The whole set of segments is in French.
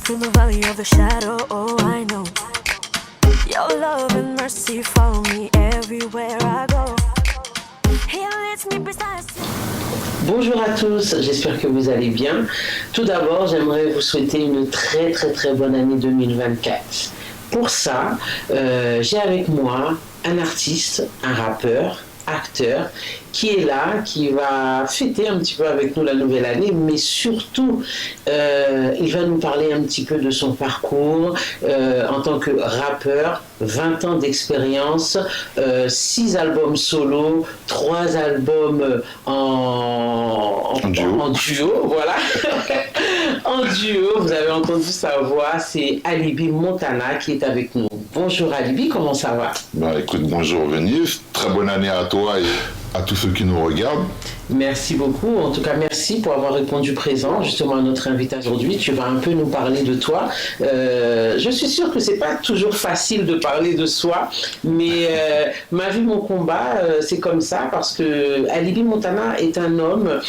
through the valley of the shadow, oh I know your love and mercy follow me everywhere I go. He leads me beside you. Bonjour à tous, j'espère que vous allez bien. Tout d'abord, j'aimerais vous souhaiter une très bonne année 2024. Pour ça, j'ai avec moi un artiste, un rappeur, acteur, qui est là, qui va fêter un petit peu avec nous la nouvelle année, mais surtout, il va nous parler un petit peu de son parcours en tant que rappeur, 20 ans d'expérience, 6 albums solo, 3 albums en duo, voilà. En duo, vous avez entendu sa voix, c'est Alibi Montana qui est avec nous. Bonjour Alibi, comment ça va? Bah écoute, bonjour Venise, très bonne année à toi et à tous ceux qui nous regardent. Merci beaucoup. En tout cas, merci pour avoir répondu présent justement à notre invitation aujourd'hui. Tu vas un peu nous parler de toi. Je suis sûr que c'est pas toujours facile de parler de soi, mais ma vie, mon combat, c'est comme ça parce que Alibi Montana est un homme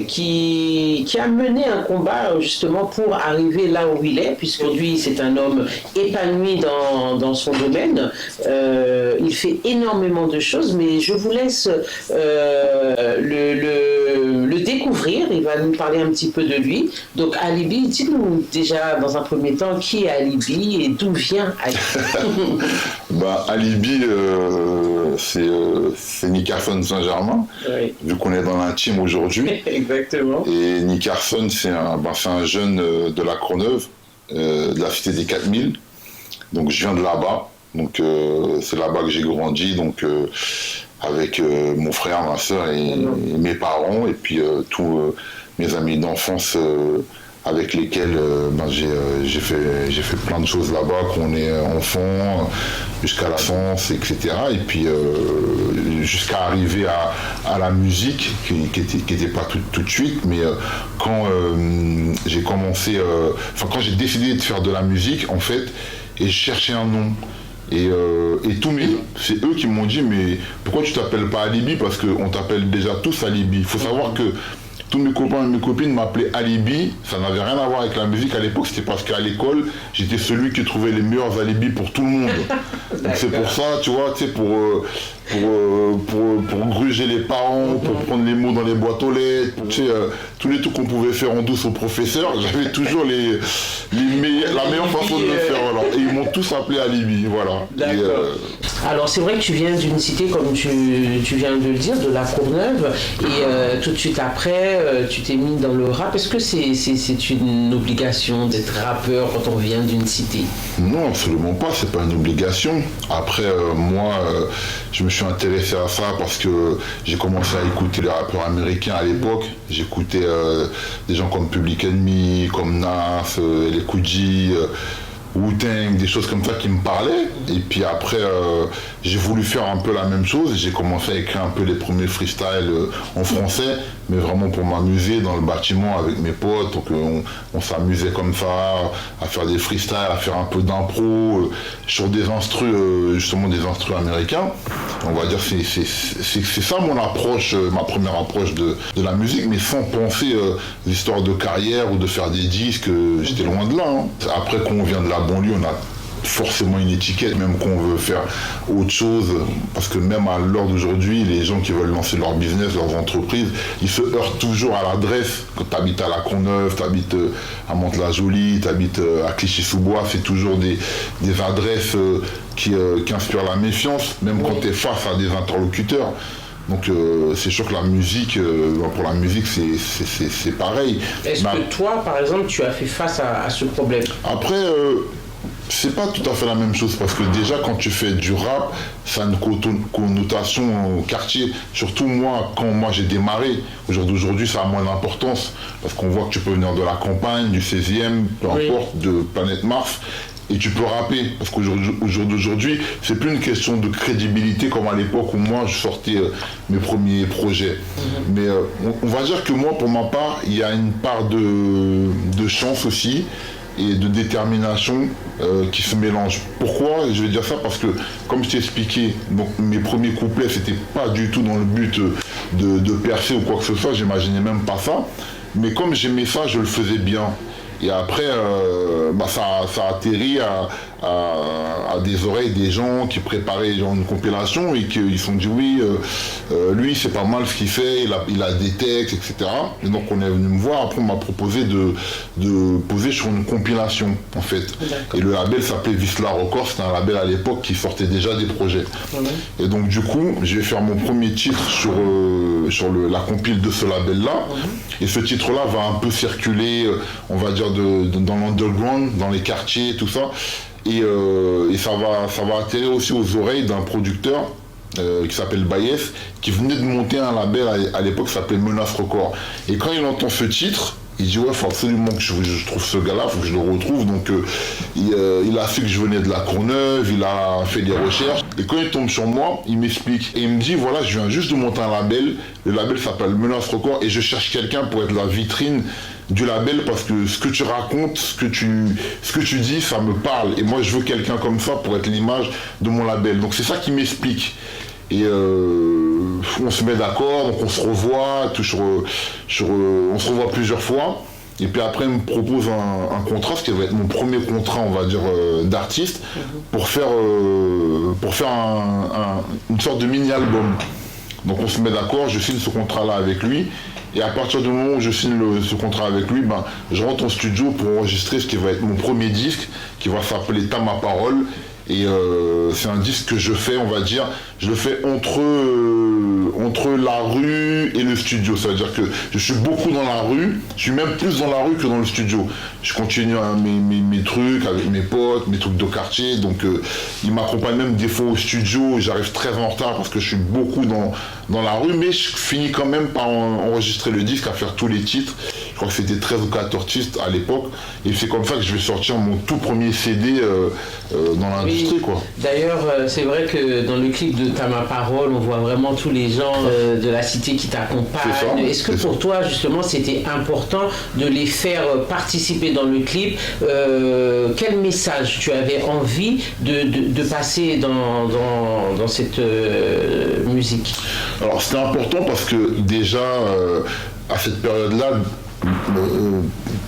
qui a mené un combat justement pour arriver là où il est, puisqu'aujourd'hui c'est un homme épanoui dans son domaine. Il fait énormément de choses, mais je vous laisse le découvrir. Il va nous parler un petit peu de lui. Donc Alibi, dites-nous déjà dans un premier temps qui est Alibi et d'où vient Alibi. Alibi, c'est Nickerson Saint-Germain, oui. Vu qu'on est dans l'intime aujourd'hui. Exactement. Et Nickerson, c'est un jeune de la Courneuve, de la cité des 4000. Donc je viens de là-bas. Donc c'est là-bas que j'ai grandi. Donc avec mon frère, ma soeur et mes parents, et puis tous mes amis d'enfance avec lesquels j'ai fait plein de choses là-bas, qu'on est enfant, jusqu'à la France, etc. Et puis jusqu'à arriver à la musique, qui était pas tout de suite, mais quand j'ai commencé, quand j'ai décidé de faire de la musique, en fait, et je cherchais un nom. Et c'est eux qui m'ont dit, mais pourquoi tu t'appelles pas Alibi? Parce qu'on t'appelle déjà tous Alibi. Il faut savoir que tous mes copains et mes copines m'appelaient Alibi. Ça n'avait rien à voir avec la musique à l'époque. C'était parce qu'à l'école, j'étais celui qui trouvait les meilleurs alibis pour tout le monde. Donc c'est pour ça, tu vois, pour gruger les parents, pour prendre les mots dans les boîtes aux lettres, tous les trucs qu'on pouvait faire en douce aux professeurs, j'avais toujours la meilleure façon de le faire. Voilà. Et ils m'ont tous appelé Alibi, voilà. D'accord. Alors c'est vrai que tu viens d'une cité, comme tu viens de le dire, de la Courneuve, et tout de suite après, tu t'es mis dans le rap. Est-ce que c'est une obligation d'être rappeur quand on vient d'une cité? Non, absolument pas, c'est pas une obligation. Après, moi, je me suis intéressé à ça parce que j'ai commencé à écouter les rappeurs américains à l'époque. J'écoutais des gens comme Public Enemy, comme Nas, les Coogee, Wu-Tang, des choses comme ça qui me parlaient. Et puis après, j'ai voulu faire un peu la même chose. J'ai commencé à écrire un peu les premiers freestyles en français, mais vraiment pour m'amuser dans le bâtiment avec mes potes. Donc on s'amusait comme ça, à faire des freestyles, à faire un peu d'impro sur des instrus, justement des instrus américains. On va dire c'est ça mon approche, ma première approche de la musique, mais sans penser l'histoire de carrière ou de faire des disques. J'étais loin de là. Hein. Après, quand on vient de la banlieue, on a forcément une étiquette, même qu'on veut faire autre chose, parce que même à l'heure d'aujourd'hui, les gens qui veulent lancer leur business, leurs entreprises, ils se heurtent toujours à l'adresse. Quand tu habites à la Courneuve, tu habites à Mantes-la-Jolie, tu habites à Clichy-sous-Bois, c'est toujours des adresses qui inspirent la méfiance, même quand tu es face à des interlocuteurs. Donc c'est sûr que la musique, pour la musique, c'est pareil. Est-ce que toi, par exemple, tu as fait face à ce problème? Après, c'est pas tout à fait la même chose parce que déjà quand tu fais du rap, ça a une connotation au quartier. Surtout moi, quand j'ai démarré, aujourd'hui ça a moins d'importance parce qu'on voit que tu peux venir de la campagne, du 16e, peu importe, de Planète Mars. Et tu peux rapper, parce qu'aujourd'hui, c'est plus une question de crédibilité comme à l'époque où moi je sortais mes premiers projets. Mais on va dire que moi, pour ma part, il y a une part de chance aussi et de détermination qui se mélangent. Pourquoi je vais dire ça? Parce que, comme je t'ai expliqué, donc, mes premiers couplets, c'était pas du tout dans le but de percer ou quoi que ce soit, j'imaginais même pas ça. Mais comme j'aimais ça, je le faisais bien. Et après, ça a atterri à des oreilles des gens qui préparaient genre, une compilation et qui se sont dit oui, lui c'est pas mal ce qu'il fait, il a des textes, etc. Et donc on est venu me voir, après on m'a proposé de poser sur une compilation en fait. Et le label s'appelait Visla Records, c'était un label à l'époque qui sortait déjà des projets. Et donc du coup, je vais faire mon premier titre sur la compile de ce label-là. Et ce titre-là va un peu circuler, on va dire, dans l'underground, dans les quartiers, tout ça. Et ça va atterrir aussi aux oreilles d'un producteur qui s'appelle Bayes, qui venait de monter un label à l'époque qui s'appelait Menace Records. Et quand il entend ce titre, il dit ouais, faut absolument que je trouve ce gars-là, faut que je le retrouve. Donc il a su que je venais de la Courneuve, il a fait des recherches. Et quand il tombe sur moi, il m'explique. Et il me dit voilà, je viens juste de monter un label. Le label s'appelle Menace Records et je cherche quelqu'un pour être la vitrine du label parce que ce que tu racontes, ce que tu dis, ça me parle. Et moi, je veux quelqu'un comme ça pour être l'image de mon label. Donc c'est ça qu'il m'explique. Et on se met d'accord, donc on se revoit, on se revoit plusieurs fois. Et puis après, il me propose un contrat, ce qui va être mon premier contrat, on va dire, d'artiste, pour faire une sorte de mini-album. Donc on se met d'accord, je signe ce contrat-là avec lui. Et à partir du moment où je signe ce contrat avec lui, je rentre en studio pour enregistrer ce qui va être mon premier disque, qui va s'appeler T'as ma parole. Et c'est un disque que je fais, on va dire, je le fais entre la rue et le studio. Ça veut dire que je suis beaucoup dans la rue, je suis même plus dans la rue que dans le studio. Je continue mes trucs avec mes potes, mes trucs de quartier. Donc il m'accompagne même des fois au studio. J'arrive très en retard parce que je suis beaucoup dans la rue, mais je finis quand même par enregistrer le disque, à faire tous les titres. Je crois que c'était 13 ou 14 titres à l'époque. Et c'est comme ça que je vais sortir mon tout premier CD dans l'industrie, quoi. D'ailleurs, c'est vrai que dans le clip de T'as ma parole, on voit vraiment tous les gens de la cité qui t'accompagnent. Est-ce que pour toi, justement, c'était important de les faire participer dans le clip? Quel message tu avais envie de passer dans cette musique? Alors, c'était important parce que déjà, à cette période-là,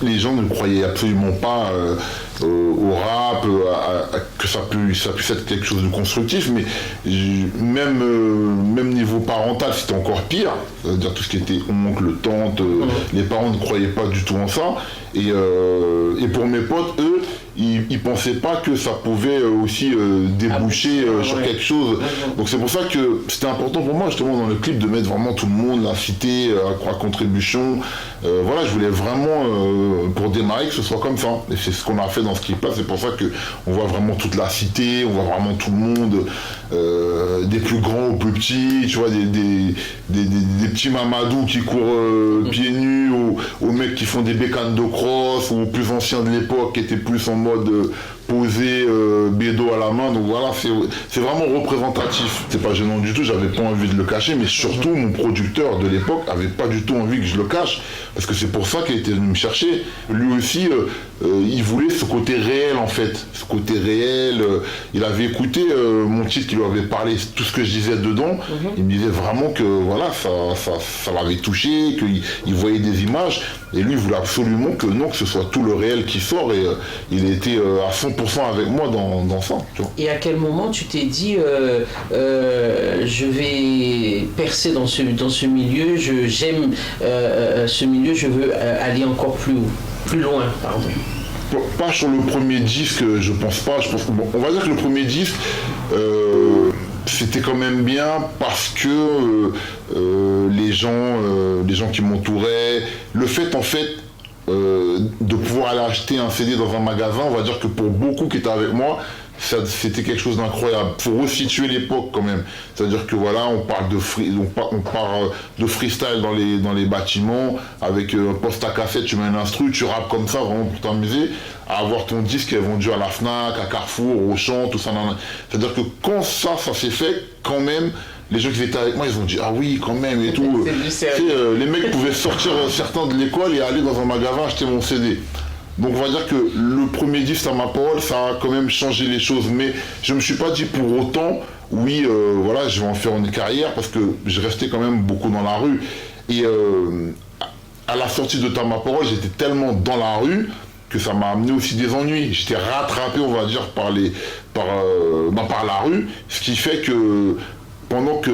les gens ne croyaient absolument pas au rap, que ça puisse être quelque chose de constructif, mais même niveau parental, c'était encore pire. C'est-à-dire tout ce qui était oncle, tante, les parents ne croyaient pas du tout en ça. Et pour mes potes, eux, ils pensaient pas que ça pouvait aussi déboucher sur quelque chose. Donc c'est pour ça que c'était important pour moi, justement, dans le clip, de mettre vraiment tout le monde, la cité, à contribution. Voilà, je voulais vraiment, pour démarrer, que ce soit comme ça. Et c'est ce qu'on a fait dans ce clip-là. C'est pour ça qu'on voit vraiment toute la cité, on voit vraiment tout le monde, des plus grands aux plus petits, tu vois, des petits mamadous qui courent pieds nus, aux mecs qui font des bécanes de cross, ou aux plus anciens de l'époque qui étaient plus en mode posé, bédo à la main. Donc voilà, c'est vraiment représentatif. C'est pas gênant du tout, j'avais pas envie de le cacher, mais surtout mon producteur de l'époque avait pas du tout envie que je le cache, parce que c'est pour ça qu'il était venu me chercher. Lui aussi, il voulait ce côté réel en fait, ce côté réel. Il avait écouté mon titre qui lui avait parlé, tout ce que je disais dedans. Il me disait vraiment que voilà, ça l'avait touché, qu'il voyait des images, et lui il voulait absolument que ce soit tout le réel qui sort, et il était à 100% avec moi dans ça, tu vois. Et à quel moment tu t'es dit je vais percer dans ce milieu, j'aime ce milieu, je veux aller encore plus loin, pardon. Pas sur le premier disque, je pense pas. Bon, on va dire que le premier disque, c'était quand même bien parce que les gens qui m'entouraient, le fait en fait de pouvoir aller acheter un CD dans un magasin, on va dire que pour beaucoup qui étaient avec moi, c'était quelque chose d'incroyable. Il faut resituer l'époque quand même. C'est-à-dire que voilà, on parle de freestyle dans les bâtiments, avec un poste à cassette, tu mets un instru, tu rappes comme ça vraiment pour t'amuser, à avoir ton disque qui est vendu à la Fnac, à Carrefour, au Auchan, tout ça. C'est-à-dire que quand ça s'est fait, quand même, les gens qui étaient avec moi, ils ont dit ah oui quand même et tout. Les mecs pouvaient sortir certains de l'école et aller dans un magasin acheter mon CD. Donc on va dire que le premier disque, à ma parole, ça a quand même changé les choses, mais je me suis pas dit pour autant oui voilà, je vais en faire une carrière, parce que je restais quand même beaucoup dans la rue. Et à la sortie de T'as ma parole, j'étais tellement dans la rue que ça m'a amené aussi des ennuis. J'étais rattrapé, on va dire, par la rue, ce qui fait que pendant que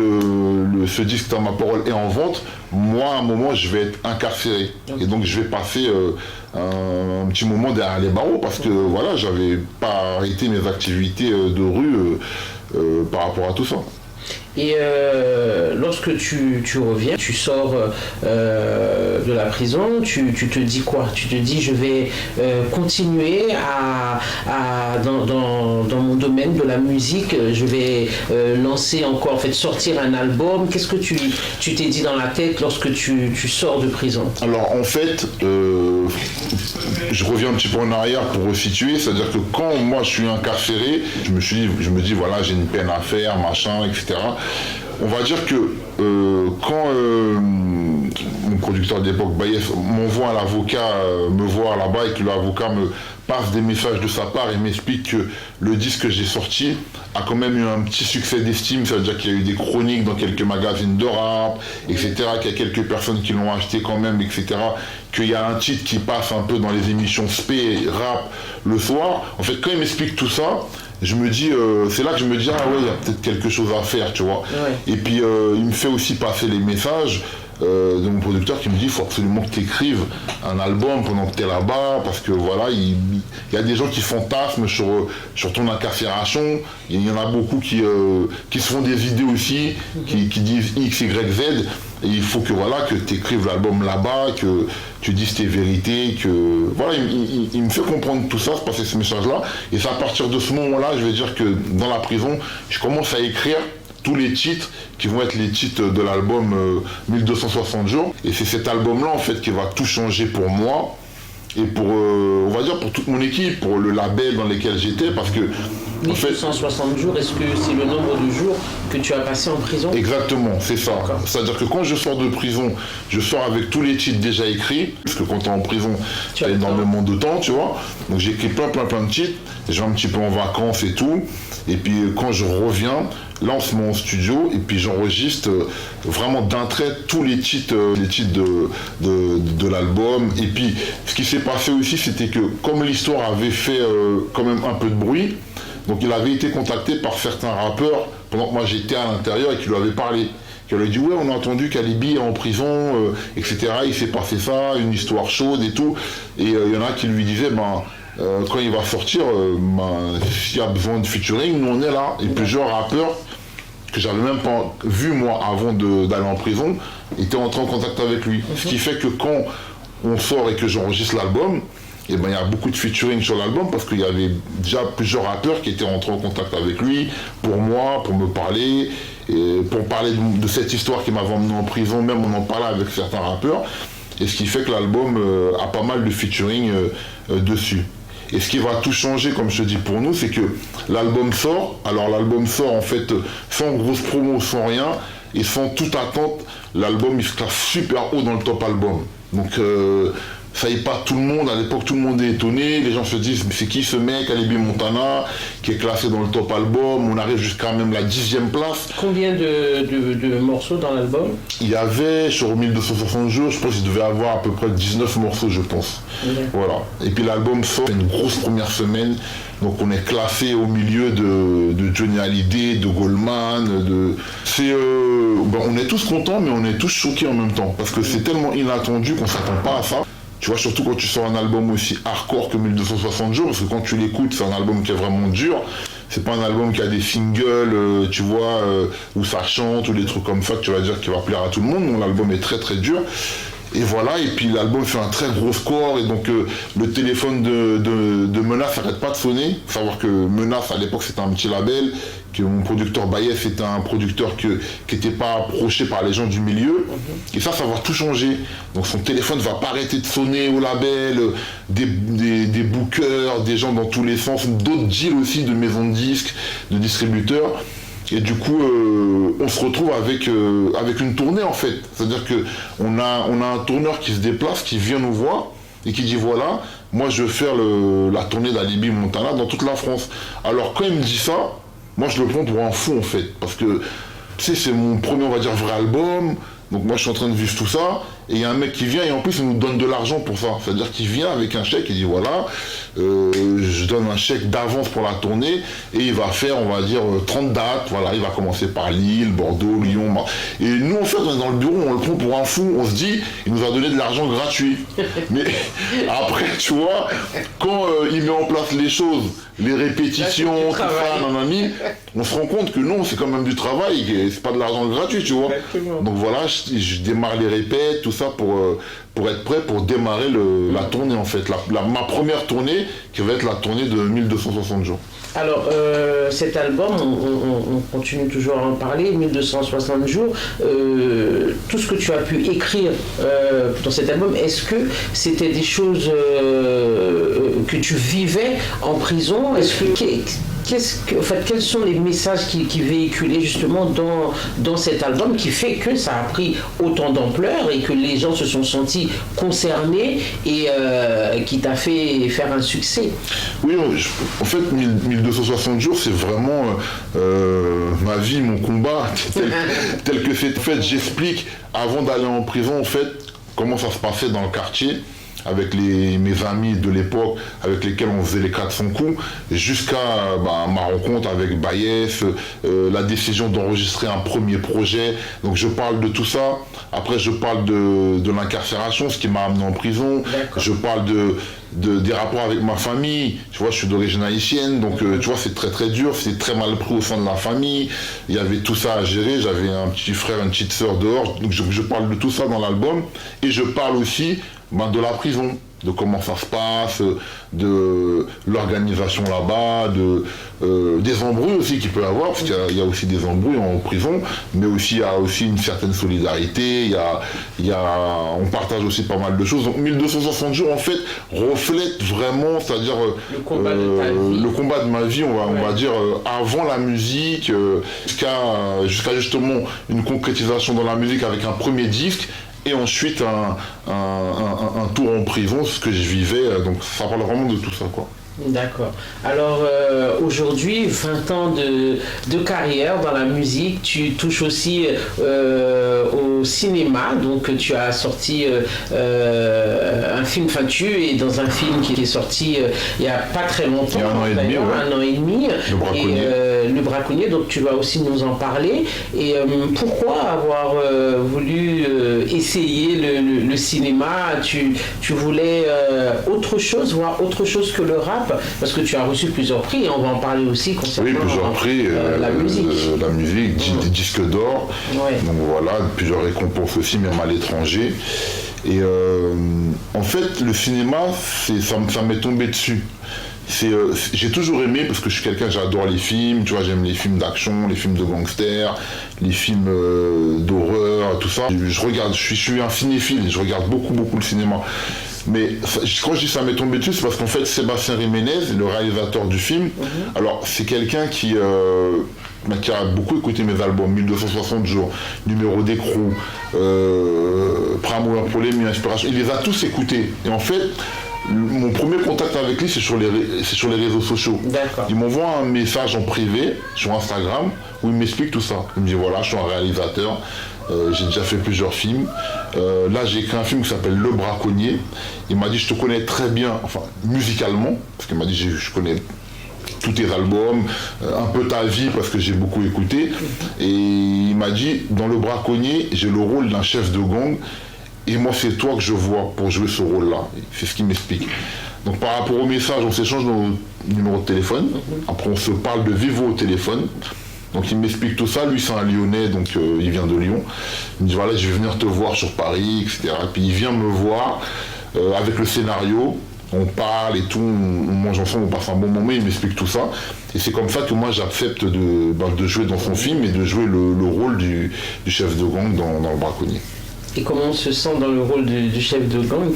ce disque Dans ma parole est en vente, moi, à un moment, je vais être incarcéré. Et donc, je vais passer un petit moment derrière les barreaux parce que, voilà, j'avais pas arrêté mes activités de rue par rapport à tout ça. Et lorsque tu reviens, tu sors de la prison, tu te dis quoi? Tu te dis je vais continuer dans mon domaine de la musique, je vais lancer encore, en fait sortir un album. Qu'est-ce que tu t'es dit dans la tête lorsque tu sors de prison? Alors en fait, je reviens un petit peu en arrière pour resituer, c'est-à-dire que quand moi je suis incarcéré, je me dis voilà, j'ai une peine à faire, machin, etc. On va dire que quand mon producteur d'époque, Bayef, m'envoie un avocat me voir là-bas et que l'avocat me passe des messages de sa part et m'explique que le disque que j'ai sorti a quand même eu un petit succès d'estime, ça veut dire qu'il y a eu des chroniques dans quelques magazines de rap, etc., qu'il y a quelques personnes qui l'ont acheté quand même, etc., qu'il y a un titre qui passe un peu dans les émissions spé, rap, le soir. En fait, quand il m'explique tout ça, je me dis, c'est là que je me dis, ah ouais, il y a peut-être quelque chose à faire, tu vois. Ouais. Et puis, il me fait aussi passer les messages de mon producteur qui me dit, il faut absolument que tu écrives un album pendant que tu es là-bas, parce que voilà, il y a des gens qui fantasment sur ton incarcération, il y en a beaucoup qui se font des idées aussi, qui disent X, Y, Z, et il faut que voilà, que tu écrives l'album là-bas, que tu dises tes vérités, que voilà, il me fait comprendre tout ça, se passer ce message-là, et c'est à partir de ce moment-là, je vais dire que dans la prison, je commence à écrire tous les titres qui vont être les titres de l'album 1260 jours, et c'est cet album-là en fait qui va tout changer pour moi et pour, on va dire, pour toute mon équipe, pour le label dans lequel j'étais, parce que 1260 jours, est-ce que c'est le nombre de jours que tu as passé en prison? Exactement, c'est ça. C'est-à-dire que quand je sors de prison, je sors avec tous les titres déjà écrits, parce que quand tu es en prison, tu as énormément de temps, tu vois. Donc j'écris plein de titres, je vais un petit peu en vacances et tout, et puis quand je reviens, là on se met en studio, et puis j'enregistre vraiment d'un trait tous les titres de l'album. Et puis ce qui s'est passé aussi, c'était que comme l'histoire avait fait quand même un peu de bruit, donc il avait été contacté par certains rappeurs pendant que moi j'étais à l'intérieur et qui lui avaient parlé. Qui lui a dit ouais, on a entendu qu'Alibi est en prison, etc. Il s'est passé ça, une histoire chaude et tout. Et il y en a qui lui disaient quand il va sortir, s'il y a besoin de featuring, nous on est là. Et plusieurs rappeurs que j'avais même pas vu moi avant d'aller en prison étaient entrés en contact avec lui. Ce qui fait que quand on sort et que j'enregistre l'album, et il y a beaucoup de featuring sur l'album parce qu'il y avait déjà plusieurs rappeurs qui étaient rentrés en contact avec lui pour moi, pour me parler, et pour parler de cette histoire qui m'avait emmené en prison, même on en parlait avec certains rappeurs, et ce qui fait que l'album a pas mal de featuring dessus. Et ce qui va tout changer, comme je te dis, pour nous, c'est que l'album sort. Alors l'album sort en fait sans grosse promo, sans rien, et sans toute attente. L'album il se classe super haut dans le top album. Donc ça y est pas tout le monde, à l'époque tout le monde est étonné, les gens se disent mais c'est qui ce mec, Alibi Montana, qui est classé dans le top album, on arrive jusqu'à même la 10e place. Combien de morceaux dans l'album? Il y avait sur 1260 jours, je pense qu'il devait avoir à peu près 19 morceaux je pense. Voilà. Et puis l'album sort une grosse première semaine, donc on est classé au milieu de Johnny Hallyday, de Goldman, on est tous contents mais on est tous choqués en même temps, parce que c'est tellement inattendu qu'on s'attend pas à ça. Tu vois, surtout quand tu sors un album aussi hardcore que 1260 jours, parce que quand tu l'écoutes, c'est un album qui est vraiment dur. C'est pas un album qui a des singles, tu vois, où ça chante, ou des trucs comme ça que tu vas dire qui va plaire à tout le monde. Donc l'album est très très dur. Et voilà, et puis l'album fait un très gros score, et donc le téléphone de Menace n'arrête pas de sonner. Faut savoir que Menace, à l'époque, c'était un petit label, que mon producteur Bayef était un producteur qui n'était pas approché par les gens du milieu. Et ça va tout changer. Donc son téléphone ne va pas arrêter de sonner au label, des bookers, des gens dans tous les sens, d'autres deals aussi de maisons de disques, de distributeurs. Et du coup, on se retrouve avec une tournée en fait. C'est-à-dire qu'on a un tourneur qui se déplace, qui vient nous voir et qui dit voilà, moi je veux faire la tournée d'Alibi Montana dans toute la France. Alors quand il me dit ça, moi je le prends pour un fou en fait. Parce que tu sais, c'est mon premier, on va dire, vrai album. Donc moi je suis en train de vivre tout ça. et il y a un mec qui vient et en plus il nous donne de l'argent pour ça. C'est-à-dire qu'il vient avec un chèque et dit voilà, je donne un chèque d'avance pour la tournée et il va faire, on va dire, 30 dates. Voilà, il va commencer par Lille, Bordeaux, Lyon. Et nous, en fait, on est dans le bureau, on le prend pour un fou, on se dit, il nous a donné de l'argent gratuit. Mais après, tu vois, quand il met en place les choses, les répétitions, tout ça, nanani, on se rend compte que non, c'est quand même du travail, c'est pas de l'argent gratuit, tu vois. Exactement. Donc voilà, je démarre les répètes, tout ça pour être prêt pour démarrer la tournée en fait. Ma première tournée qui va être la tournée de 1260 jours. Alors, cet album, on continue toujours à en parler, 1260 jours. Tout ce que tu as pu écrire dans cet album, est-ce que c'était des choses que tu vivais en prison? Quels sont les messages qui véhiculaient justement dans cet album qui fait que ça a pris autant d'ampleur et que les gens se sont sentis concernés et qui t'a fait faire un succès? Oui, en fait, 1260 jours, c'est vraiment ma vie, mon combat, tel que c'est fait. J'explique, avant d'aller en prison, en fait, comment ça se passait dans le quartier, avec mes amis de l'époque avec lesquels on faisait les 400 coups, jusqu'à ma rencontre avec Baïef, la décision d'enregistrer un premier projet. Donc je parle de tout ça. Après je parle de l'incarcération, ce qui m'a amené en prison. Je parle des rapports avec ma famille. Tu vois, je suis d'origine haïtienne, donc tu vois, c'est très très dur, c'est très mal pris au sein de la famille. Il y avait tout ça à gérer, j'avais un petit frère, une petite sœur dehors, donc je parle de tout ça dans l'album. Et je parle aussi de la prison, de comment ça se passe, de l'organisation là-bas, des embrouilles aussi qu'il peut y avoir, parce qu'il y a aussi des embrouilles en prison, mais aussi il y a aussi une certaine solidarité, on partage aussi pas mal de choses. Donc 1260 jours en fait reflète vraiment, c'est-à-dire le combat de ta vie. Le combat de ma vie, on va dire avant la musique, jusqu'à justement une concrétisation dans la musique avec un premier disque. Et ensuite un tour en prison, ce que je vivais, donc ça parle vraiment de tout ça, quoi. D'accord. Alors aujourd'hui, 20 ans de carrière dans la musique, tu touches aussi au cinéma, donc tu as sorti un film, enfin tu es dans un film qui est sorti il n'y a pas très longtemps, il y a un an et demi, Le Braconnier. Le Braconnier, donc tu vas aussi nous en parler. Et pourquoi avoir voulu essayer le cinéma? Tu voulais autre chose, voir autre chose que le rap? Parce que tu as reçu plusieurs prix et on va en parler aussi concernant plusieurs prix, la musique. La musique, des disques d'or. Ouais. Donc voilà, plusieurs récompenses aussi, même à l'étranger. Et en fait, le cinéma, ça m'est tombé dessus. J'ai toujours aimé, parce que je suis quelqu'un, j'adore les films, tu vois, j'aime les films d'action, les films de gangsters, les films d'horreur, tout ça. Je suis un cinéphile, je regarde beaucoup le cinéma. Mais quand je dis ça m'est tombé dessus, c'est parce qu'en fait Sébastien Jiménez, le réalisateur du film, alors c'est quelqu'un qui a beaucoup écouté mes albums, 1260 jours, Numéro d'écrou, Prêt à mourir pour l'aimer, Inspiration, il les a tous écoutés. Et en fait, mon premier contact avec lui, c'est sur les réseaux sociaux. Il m'envoie un message en privé sur Instagram où il m'explique tout ça. Il me dit voilà, je suis un réalisateur, j'ai déjà fait plusieurs films. Là, j'ai écrit un film qui s'appelle Le Braconnier. Il m'a dit je te connais très bien, enfin musicalement, parce qu'il m'a dit je connais tous tes albums, un peu ta vie parce que j'ai beaucoup écouté. Et il m'a dit dans Le Braconnier, j'ai le rôle d'un chef de gang. Et moi, c'est toi que je vois pour jouer ce rôle-là. C'est ce qu'il m'explique. Donc, par rapport au message, on s'échange nos numéros de téléphone. Après, on se parle de vivo au téléphone. Donc, il m'explique tout ça. Lui, c'est un Lyonnais, donc il vient de Lyon. Il me dit, voilà, je vais venir te voir sur Paris, etc. Et puis, il vient me voir avec le scénario. On parle et tout, on mange ensemble, on passe un bon moment, il m'explique tout ça. Et c'est comme ça que moi, j'accepte de jouer dans son film et de jouer le rôle du chef de gang dans Le Braconnier. Et comment on se sent dans le rôle du chef de gang?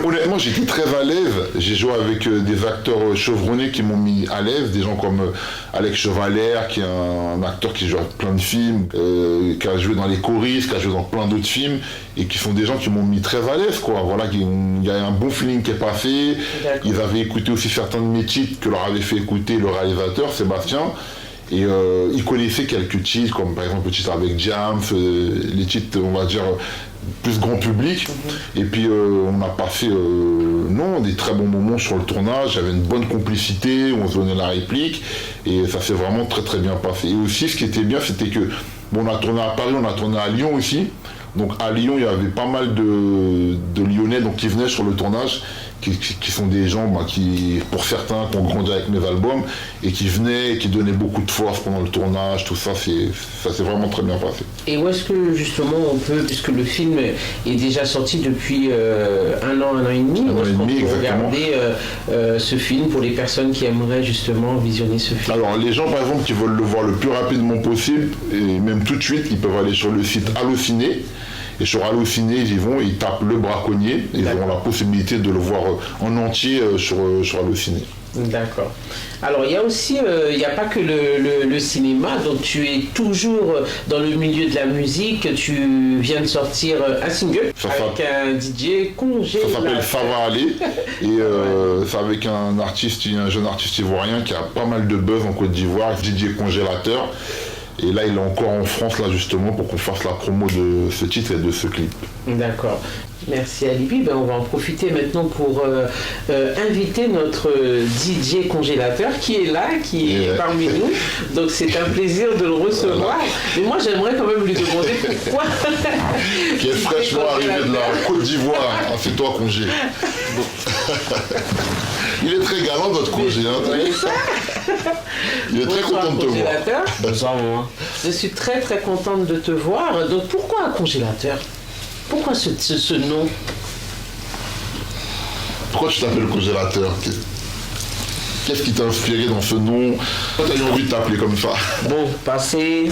Honnêtement, j'étais très à l'aise. J'ai joué avec des acteurs chevronnés qui m'ont mis à l'aise, des gens comme Alex Chevalère, qui est un acteur qui joue dans plein de films, qui a joué dans Les Choristes, qui a joué dans plein d'autres films, et qui sont des gens qui m'ont mis très à l'aise, quoi. Voilà, il y a un bon feeling qui est passé. Ils avaient écouté aussi certains de mes titres que leur avait fait écouter le réalisateur, Sébastien. Et il connaissait quelques titres, comme par exemple le titre avec Jams, les titres, on va dire, plus grand public. Et puis on a passé des très bons moments sur le tournage. J'avais une bonne complicité, on se donnait la réplique. Et ça s'est vraiment très très bien passé. Et aussi, ce qui était bien, c'était que on a tourné à Paris, on a tourné à Lyon aussi. Donc à Lyon, il y avait pas mal de Lyonnais qui venaient sur le tournage, qui sont des gens qui, pour certains, qui ont grandi avec mes albums et qui venaient et qui donnaient beaucoup de force pendant le tournage, tout ça, ça s'est vraiment très bien passé. Et où est-ce que justement on peut, puisque le film est déjà sorti depuis un an et demi, où est-ce qu'on peut regarder ce film pour les personnes qui aimeraient justement visionner ce film? Alors les gens par exemple qui veulent le voir le plus rapidement possible, et même tout de suite, ils peuvent aller sur le site Allociné. Et sur Allociné, ils y vont, ils tapent Le Braconnier, et ils auront la possibilité de le voir en entier sur Allociné. D'accord. Alors il y a aussi, il n'y a pas que le cinéma, donc tu es toujours dans le milieu de la musique, tu viens de sortir un single avec un DJ Congélateur. Ça s'appelle Ça va aller, et c'est avec un jeune artiste ivoirien qui a pas mal de buzz en Côte d'Ivoire, DJ Congélateur. Et là, il est encore en France, là, justement, pour qu'on fasse la promo de ce titre et de ce clip. D'accord. Merci Alibi. On va en profiter maintenant pour inviter notre DJ Congélateur qui est là, qui est parmi nous. Donc c'est un plaisir de le recevoir. Mais moi, j'aimerais quand même lui demander pourquoi... qui est fraîchement arrivé de la Côte d'Ivoire. C'est toi, Congé. Il est très galant, notre Congé. Il est très content de te voir. Bonsoir, maman. Je suis très très contente de te voir. Donc pourquoi un congélateur? Pourquoi ce nom? Pourquoi tu t'appelles Congélateur? Qu'est-ce qui t'a inspiré dans ce nom? Pourquoi t'as eu envie de t'appeler comme ça? Bon, parce que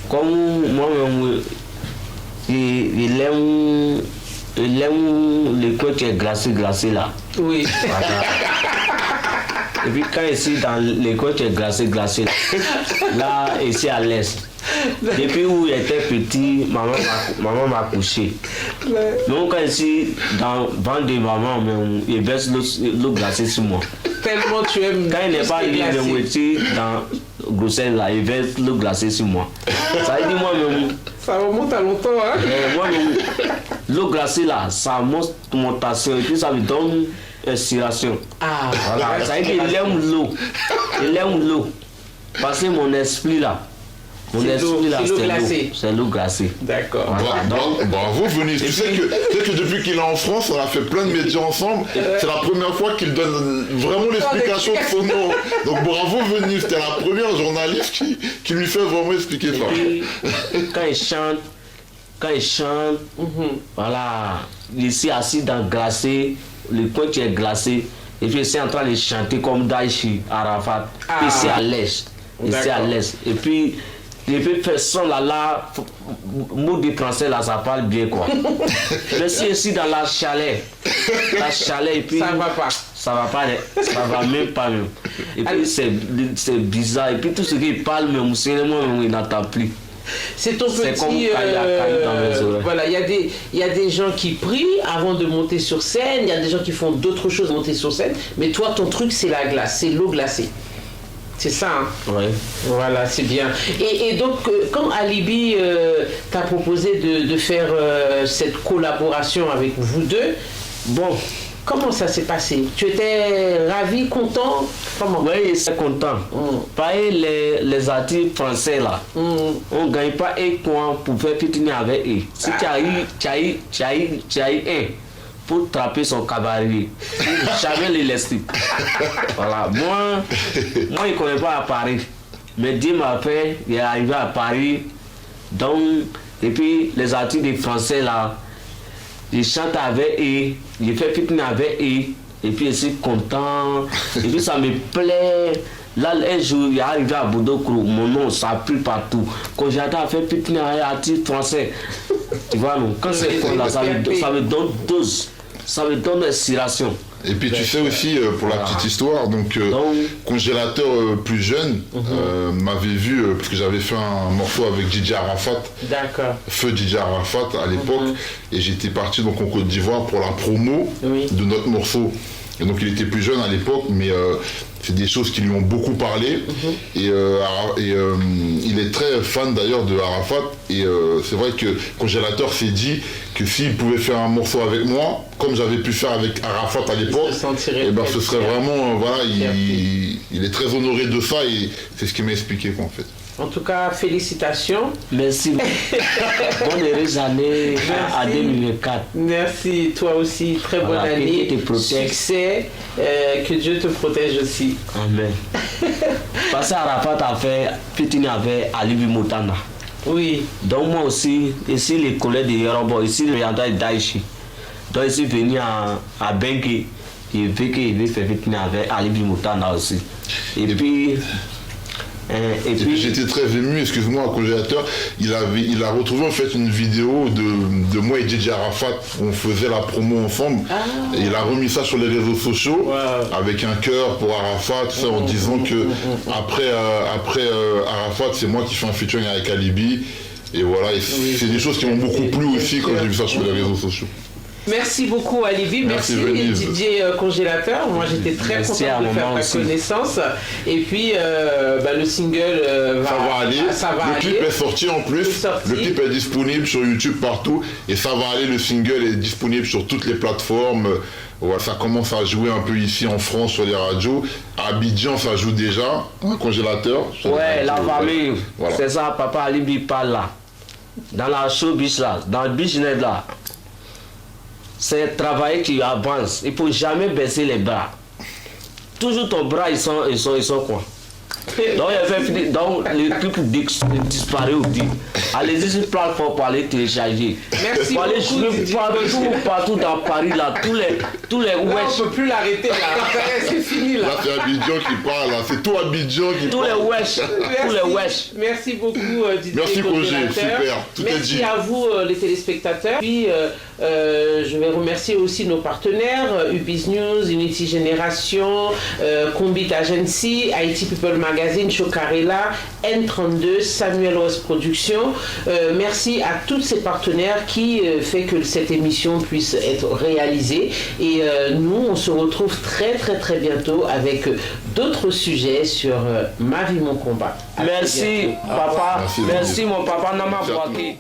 comme moi-même, il aime le coin qui est glacé là. Oui. Voilà. Et puis quand ici dans les coins qui est glacé là ici à l'est. Depuis où j'étais petit, maman m'a couché. Donc quand ici dans le ventre de maman, il verse l'eau glacée sur moi. Tellement tu aimes. Quand il n'est pas allé de moitié dans grossesse là, il verse l'eau glacée sur moi. Ça dit moi-même. Ça remonte à longtemps, hein? Moi-même, l'eau glacée là, ça monte mon tension et puis ça me donne inspiration. Ah, voilà. Ça veut dire qu'il aime l'eau. Il aime l'eau. Parce que mon esprit là, c'est l'eau glacée. D'accord. Voilà. Bravo Venise. Tu sais que depuis qu'il est en France, on a fait plein de médias ensemble. C'est la première fois qu'il donne vraiment l'explication de son nom. Donc bravo Venise. T'es la première journaliste qui lui fait vraiment expliquer ça. Puis, quand il chante, voilà, ici assis dans le glacé, le coin qui est glacé, et puis ici en train de chanter comme Daïchi, Arafat, ici à l'est. Ici à l'est. Et puis, les personnes là, mot du français là, ça parle bien quoi. Mais si ici dans la chaleur, et puis. Ça va pas. Ça va même pas même. Et puis c'est bizarre. Et puis tout ce qu'il parle, même, c'est moi, il n'entend plus. C'est ton petit. Voilà, il y a des gens qui prient avant de monter sur scène, il y a des gens qui font d'autres choses monter sur scène, mais toi, ton truc, c'est la glace, c'est l'eau glacée. C'est ça, hein? Oui. Voilà, c'est bien. Et donc, quand Alibi t'a proposé de faire cette collaboration avec vous deux, bon, comment ça s'est passé? Tu étais ravi, content? Comment? Oui, c'est content. Pareil, les artistes français là, on ne gagne pas un coin pour faire pitiner avec eux. Si tu as eu un pour trapper son cavalier, jamais les laisser. Voilà. Moi, je ne connais pas à Paris. Mais Dieu m'a fait, il est arrivé à Paris. Donc, et puis les artistes des Français là, je chante avec eux, je fais pitiner avec eux, et puis je suis content, et puis ça me plaît. Là, un jour, il est arrivé à Boudokro, mon nom, ça a plu partout. Quand j'ai fait pitiner avec un artiste français, tu vois, non, quand c'est comme là, ça me donne dose, ça me donne inspiration. Et puis tu sais aussi, pour la petite histoire, donc Congélateur plus jeune m'avait vu, parce que j'avais fait un morceau avec DJ Arafat. D'accord. Feu DJ Arafat à l'époque, et j'étais parti donc en Côte d'Ivoire pour la promo de notre morceau. Et donc il était plus jeune à l'époque, mais c'est des choses qui lui ont beaucoup parlé. Et il est très fan d'ailleurs de Arafat. Et c'est vrai que Congélateur s'est dit que s'il pouvait faire un morceau avec moi, comme j'avais pu faire avec Arafat à l'époque, et ben ce serait vraiment, voilà, il est très honoré de ça et c'est ce qu'il m'a expliqué quoi, en fait. En tout cas, félicitations. Merci. Bonne heureuse année à 2024. Merci, toi aussi. Très bonne année. Que Dieu te protège. Succès. Que Dieu te protège aussi. Amen. Parce qu'Arafat a fait Pitini avec Ali Bimotana. Oui. Donc moi aussi, ici les collègues de Yoruba, ici le Yanda Daichi. Donc ici venu à Bengue, il veut faire Pitini avec Ali Bimotana aussi. Et puis j'étais très ému, excuse-moi, au Congélateur, il a retrouvé en fait une vidéo de moi et DJ Arafat, on faisait la promo ensemble, et il a remis ça sur les réseaux sociaux, avec un cœur pour Arafat, tout ça, en disant que après Arafat, c'est moi qui fais un featuring avec Alibi, et voilà, et c'est des choses qui m'ont beaucoup plu aussi quand j'ai vu ça sur les réseaux sociaux. Merci beaucoup Alibi, merci Didier Congélateur. Moi j'étais très content de faire ta connaissance. Et puis le single ça va aller. Le clip est sorti en plus. Le clip est disponible sur YouTube partout. Et ça va aller, le single est disponible sur toutes les plateformes. Voilà, ça commence à jouer un peu ici en France sur les radios. À Abidjan, ça joue déjà. Un Congélateur. Ouais, la famille. Voilà. C'est ça, papa Alibi parle là. Dans la showbiz là, dans le business là. C'est un travail qui avance. Il ne faut jamais baisser les bras. Toujours ton bras, ils sont quoi? Donc le truc disparaît ou dit. Allez-y sur plateforme pour aller télécharger. Merci pour aller beaucoup. partout dans Paris là, tous les wesh. On peut plus l'arrêter là. C'est fini là. Là c'est Abidjan qui parle, là. C'est tout Abidjan qui parle. Tous les wesh. Merci beaucoup Didier. Merci Congé, super. Tout merci est dit. à vous les téléspectateurs. Puis je vais remercier aussi nos partenaires, Ubiz News, Unity Génération, Combit Agency, IT People Magazine, Chocarella, N32, Samuel Rose Productions. Merci à tous ces partenaires qui fait que cette émission puisse être réalisée. Et nous, on se retrouve très très très bientôt avec d'autres sujets sur Ma vie, mon combat. Merci papa. Merci mon papa Nama Bouaké.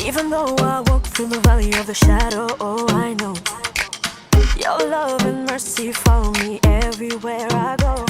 Even though I walk through the valley of the shadow, oh, I know your love and mercy follow me everywhere I go.